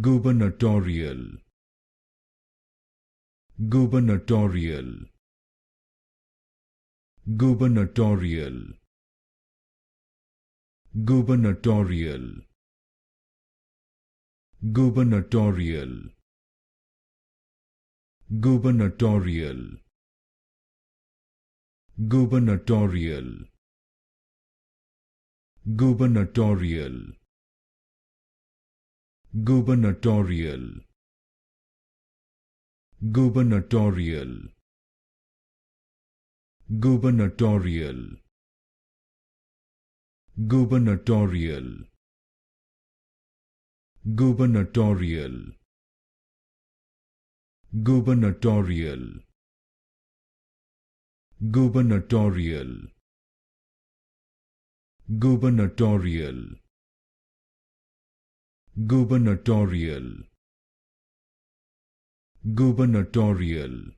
Gubernatorial, Gubernatorial, Gubernatorial, Gubernatorial, Gubernatorial, Gubernatorial, Gubernatorial, Gubernatorial, Gubernatorial, Gubernatorial, Gubernatorial, Gubernatorial, Gubernatorial, Gubernatorial, Gubernatorial, Gubernatorial, Gubernatorial, Gubernatorial,